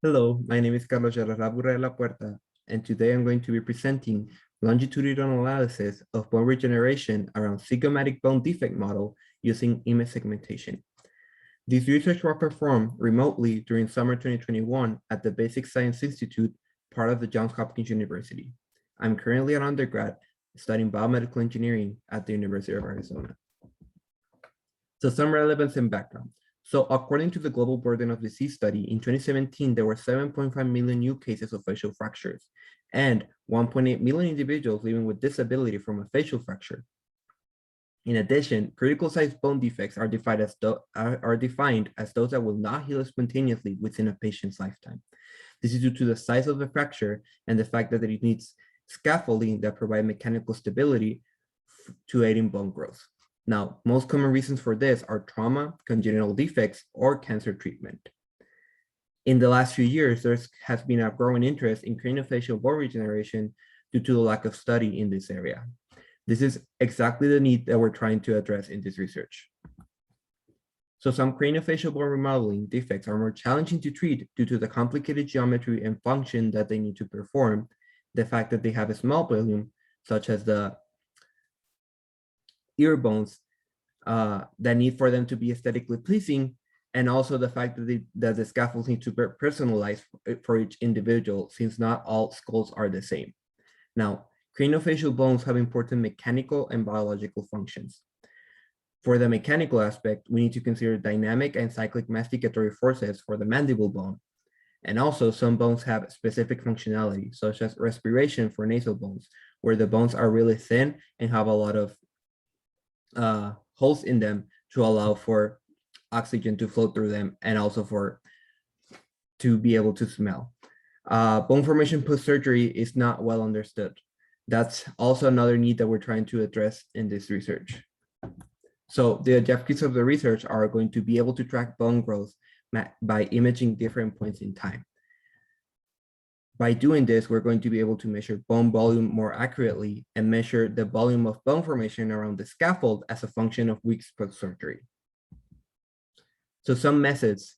Hello, my name is Carlos Urrea La Puerta, and today I'm going to be presenting longitudinal analysis of bone regeneration around Zygomatic bone defect model using image segmentation. This research was performed remotely during summer 2021 at the Basic Science Institute, part of the Johns Hopkins University. I'm currently an undergrad studying biomedical engineering at the University of Arizona. So some relevance and background. So according to the Global Burden of Disease study, in 2017, there were 7.5 million new cases of facial fractures and 1.8 million individuals living with disability from a facial fracture. In addition, critical size bone defects are defined as those that will not heal spontaneously within a patient's lifetime. This is due to the size of the fracture and the fact that it needs scaffolding that provide mechanical stability to aid in bone growth. Now, most common reasons for this are trauma, congenital defects, or cancer treatment. In the last few years, there has been a growing interest in craniofacial bone regeneration due to the lack of study in this area. This is exactly the need that we're trying to address in this research. So some craniofacial bone remodeling defects are more challenging to treat due to the complicated geometry and function that they need to perform, the fact that they have a small volume, such as the ear bones that need for them to be aesthetically pleasing, and also the fact that the scaffolds need to be personalized for each individual, since not all skulls are the same. Now, craniofacial bones have important mechanical and biological functions. For the mechanical aspect, we need to consider dynamic and cyclic masticatory forces for the mandible bone. And also some bones have specific functionality, such as respiration for nasal bones, where the bones are really thin and have a lot of holes in them to allow for oxygen to flow through them and also to be able to smell. Bone formation post-surgery is not well understood. That's also another need that we're trying to address in this research. So the objectives of the research are going to be able to track bone growth by imaging different points in time. By doing this, we're going to be able to measure bone volume more accurately and measure the volume of bone formation around the scaffold as a function of weeks post-surgery. So some methods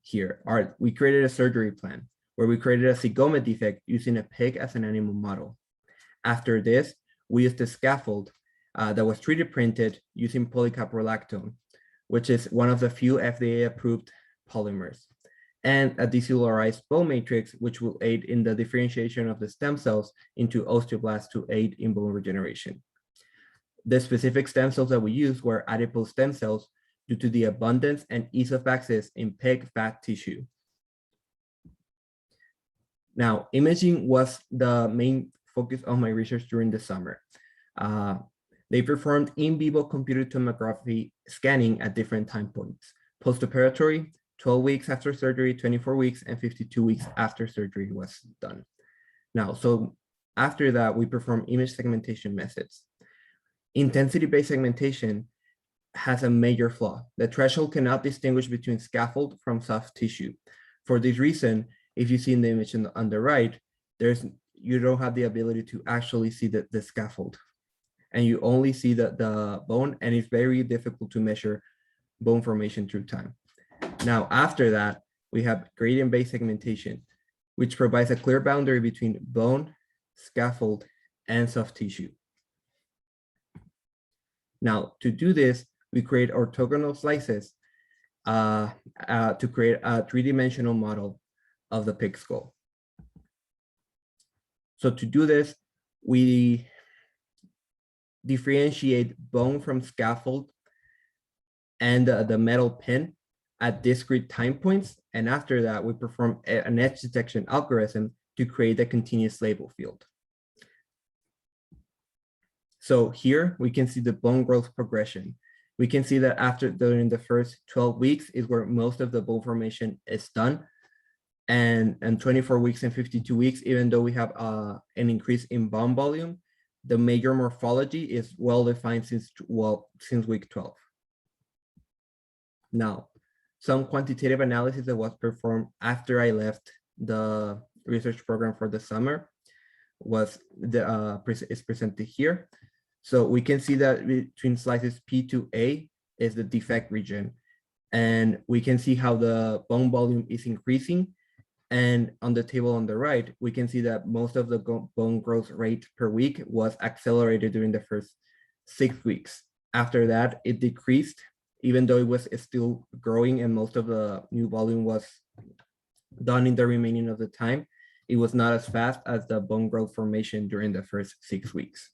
here are, we created a surgery plan where we created a zygoma defect using a pig as an animal model. After this, we used a scaffold that was 3D printed using polycaprolactone, which is one of the few FDA-approved polymers, and a decellularized bone matrix, which will aid in the differentiation of the stem cells into osteoblasts to aid in bone regeneration. The specific stem cells that we used were adipose stem cells due to the abundance and ease of access in pig fat tissue. Now, imaging was the main focus of my research during the summer. They performed in vivo computed tomography scanning at different time points: post-operatory, 12 weeks after surgery, 24 weeks, and 52 weeks after surgery was done. Now, so after that, we perform image segmentation methods. Intensity-based segmentation has a major flaw. The threshold cannot distinguish between scaffold from soft tissue. For this reason, if you see in the image on the right, you don't have the ability to actually see the scaffold, and you only see the bone, and it's very difficult to measure bone formation through time. Now, after that, we have gradient-based segmentation, which provides a clear boundary between bone, scaffold, and soft tissue. Now, to do this, we create orthogonal slices to create a three-dimensional model of the pig skull. So to do this, we differentiate bone from scaffold and the metal pin at discrete time points. And after that, we perform an edge detection algorithm to create a continuous label field. So here we can see the bone growth progression. We can see that during the first 12 weeks is where most of the bone formation is done. And 24 weeks and 52 weeks, even though we have an increase in bone volume, the major morphology is well-defined since week 12. Now, some quantitative analysis that was performed after I left the research program for the summer is presented here. So we can see that between slices P to A is the defect region. And we can see how the bone volume is increasing And on the table on the right, we can see that most of the bone growth rate per week was accelerated during the first 6 weeks. After that, it decreased, even though it was still growing and most of the new volume was done in the remaining of the time. It was not as fast as the bone growth formation during the first 6 weeks.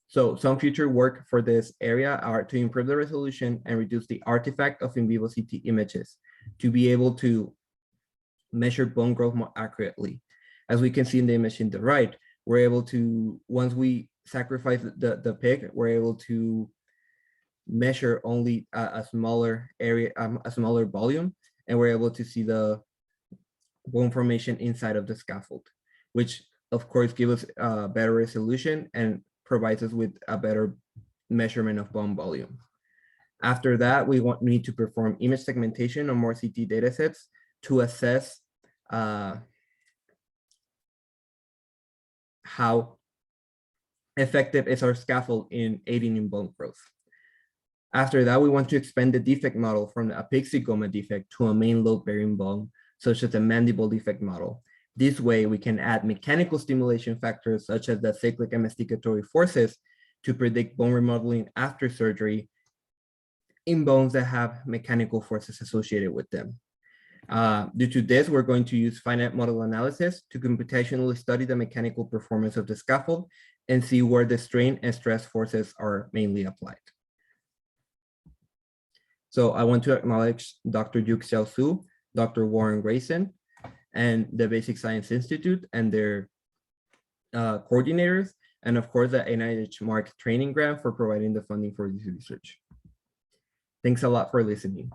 So some future work for this area are to improve the resolution and reduce the artifact of in vivo CT images to be able to measure bone growth more accurately. As we can see in the image in the right, we're able to, once we sacrifice the pig, we're able to measure only a smaller area, a smaller volume, and we're able to see the bone formation inside of the scaffold, which of course gives us a better resolution and provides us with a better measurement of bone volume. After that, we need to perform image segmentation on more CT datasets to assess how effective is our scaffold in aiding in bone growth. After that, we want to expand the defect model from a pig zygoma defect to a main load-bearing bone, such as the mandible defect model. This way, we can add mechanical stimulation factors such as the cyclic and masticatory forces to predict bone remodeling after surgery in bones that have mechanical forces associated with them. Due to this, we're going to use finite model analysis to computationally study the mechanical performance of the scaffold and see where the strain and stress forces are mainly applied. So I want to acknowledge Dr. Yu Xiao Su, Dr. Warren Grayson, and the Basic Science Institute and their coordinators, and of course the NIH Mark Training Grant for providing the funding for this research. Thanks a lot for listening.